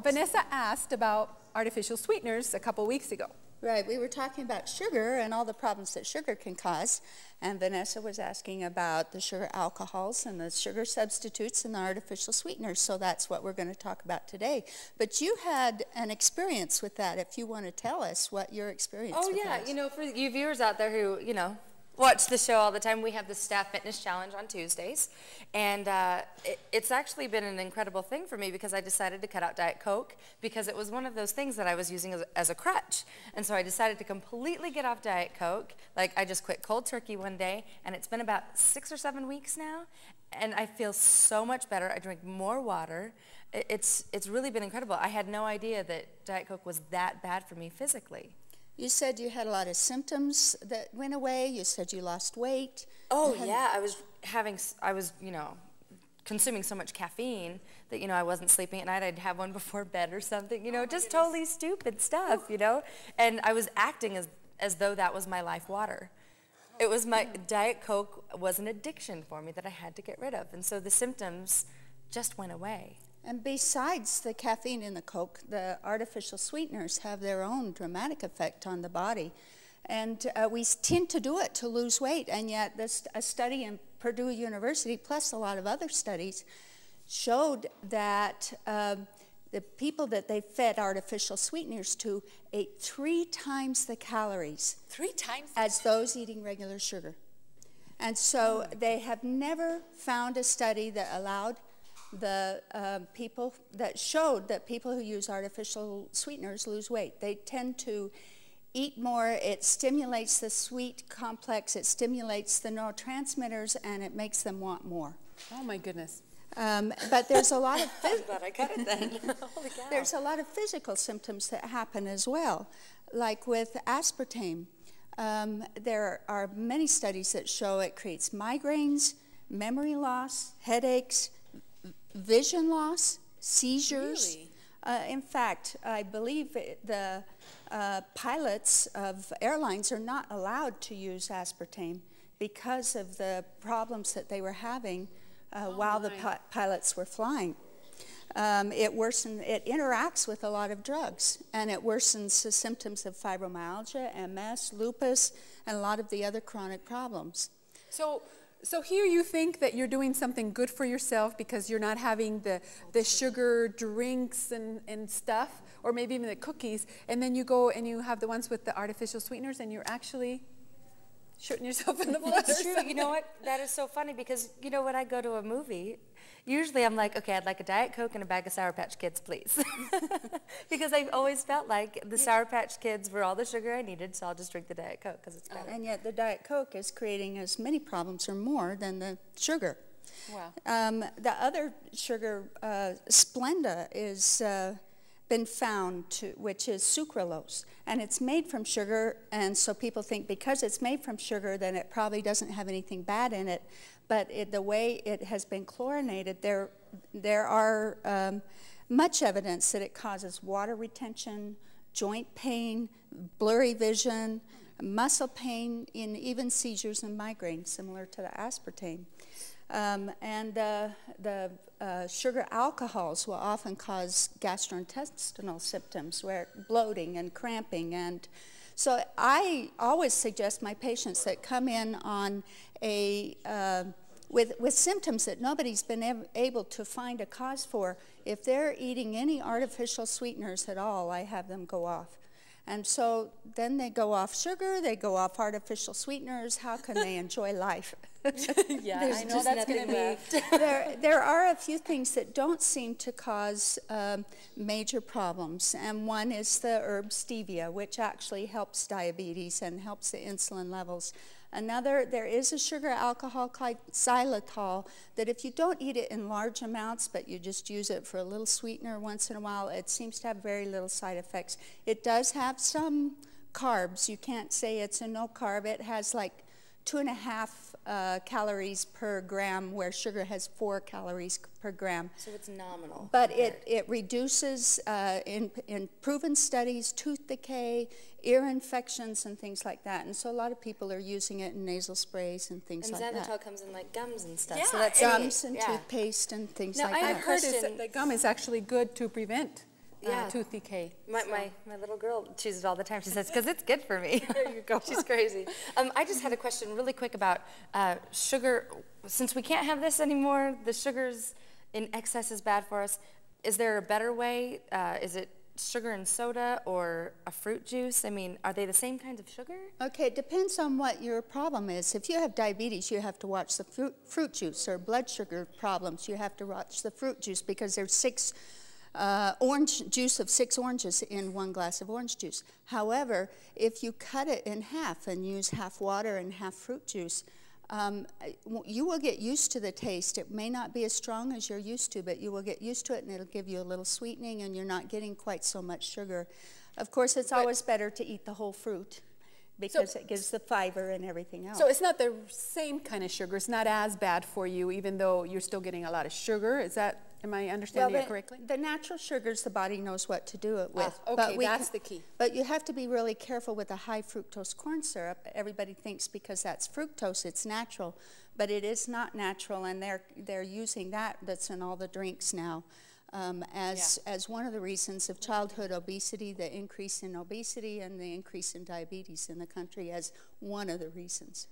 Vanessa asked about artificial sweeteners a couple weeks ago. Right, we were talking about sugar and all the problems that sugar can cause, and Vanessa was asking about the sugar alcohols and the sugar substitutes and the artificial sweeteners, so that's what we're going to talk about today. But you had an experience with that, if you want to tell us what your experience with that is. You know, for you viewers out there who, you know, watch the show all the time, we have the Staff Fitness Challenge on Tuesdays, and it's actually been an incredible thing for me because I decided to cut out Diet Coke because it was one of those things that I was using as a crutch, and so I decided to completely get off Diet Coke. Like, I just quit cold turkey one day, and it's been about 6 or 7 weeks now, and I feel so much better. I drink more water. It's really been incredible. I had no idea that Diet Coke was that bad for me physically. You said you had a lot of symptoms that went away. You said you lost weight. Oh, yeah. I was, you know, consuming so much caffeine that, you know, I wasn't sleeping at night. I'd have one before bed or something, you know, just totally stupid stuff, you know. And I was acting as though that was my life water. It was my Diet Coke was an addiction for me that I had to get rid of. And so the symptoms just went away. And besides the caffeine in the Coke, the artificial sweeteners have their own dramatic effect on the body. And we tend to do it to lose weight, and yet a study in Purdue University, plus a lot of other studies, showed that the people that they fed artificial sweeteners to ate 3 times the calories 3 times? As those eating regular sugar. And so they have never found a study that allowed the people that showed that people who use artificial sweeteners lose weight. They tend to eat more. It stimulates the sweet complex. It stimulates the neurotransmitters, and it makes them want more. Oh my goodness. But there's a lot of I'm glad I cut it then. Holy cow. There's a lot of physical symptoms that happen as well, like with aspartame. There are many studies that show it creates migraines, memory loss, headaches, vision loss, seizures. Really? In fact, I believe the pilots of airlines are not allowed to use aspartame because of the problems that they were having while the pilots were flying. It interacts with a lot of drugs, and it worsens the symptoms of fibromyalgia, MS, lupus, and a lot of the other chronic problems. So here you think that you're doing something good for yourself because you're not having the sugar drinks and stuff, or maybe even the cookies, and then you go and you have the ones with the artificial sweeteners, and you're actually shooting yourself in the foot. It's true. You know what? That is so funny because, you know, when I go to a movie, usually I'm like, okay, I'd like a Diet Coke and a bag of Sour Patch Kids, please. Because I've always felt like the Sour Patch Kids were all the sugar I needed, so I'll just drink the Diet Coke because it's better. And yet the Diet Coke is creating as many problems or more than the sugar. Wow. The other sugar, Splenda, is been found to, which is sucralose, and it's made from sugar, and so people think because it's made from sugar then it probably doesn't have anything bad in it, but the way it has been chlorinated, there are much evidence that it causes water retention, joint pain, blurry vision, muscle pain, and even seizures and migraines, similar to the aspartame. And the sugar alcohols will often cause gastrointestinal symptoms, where bloating and cramping. And so I always suggest my patients that come in on with symptoms that nobody's been able to find a cause for, if they're eating any artificial sweeteners at all, I have them go off. And so then they go off sugar, they go off artificial sweeteners. How can they enjoy life? Yeah, I know that's going to be. There are a few things that don't seem to cause major problems, and one is the herb stevia, which actually helps diabetes and helps the insulin levels. Another, there is a sugar alcohol called xylitol that if you don't eat it in large amounts, but you just use it for a little sweetener once in a while, it seems to have very little side effects. It does have some carbs. You can't say it's a no carb. It has like 2.5 calories per gram, where sugar has 4 calories per gram. So it's nominal. But it reduces, in proven studies, tooth decay, ear infections, and things like that. And so a lot of people are using it in nasal sprays and things like that. And xylitol comes in like gums and stuff. Yeah, so that's gums and toothpaste and things like that. I've heard that the gum is actually good to prevent Yeah. tooth decay. My little girl chooses it all the time. She says, because it's good for me. There you go. She's crazy. I just had a question really quick about sugar. Since we can't have this anymore, the sugars in excess is bad for us. Is there a better way? Is it sugar and soda or a fruit juice? I mean, are they the same kinds of sugar? Okay, it depends on what your problem is. If you have diabetes, you have to watch the fruit juice, or blood sugar problems, you have to watch the fruit juice, because there's orange juice of 6 oranges in 1 glass of orange juice. However, if you cut it in half and use half water and half fruit juice, you will get used to the taste. It may not be as strong as you're used to, but you will get used to it, and it'll give you a little sweetening, and you're not getting quite so much sugar. Of course, it's always better to eat the whole fruit, because it gives the fiber and everything else. So it's not the same kind of sugar. It's not as bad for you, even though you're still getting a lot of sugar. Is that, am I understanding it correctly? The natural sugars, the body knows what to do it with. Okay, that's the key. But you have to be really careful with the high fructose corn syrup. Everybody thinks because that's fructose, it's natural, but it is not natural, and they're using that's in all the drinks now. As one of the reasons of childhood obesity, the increase in obesity and the increase in diabetes in the country, as one of the reasons.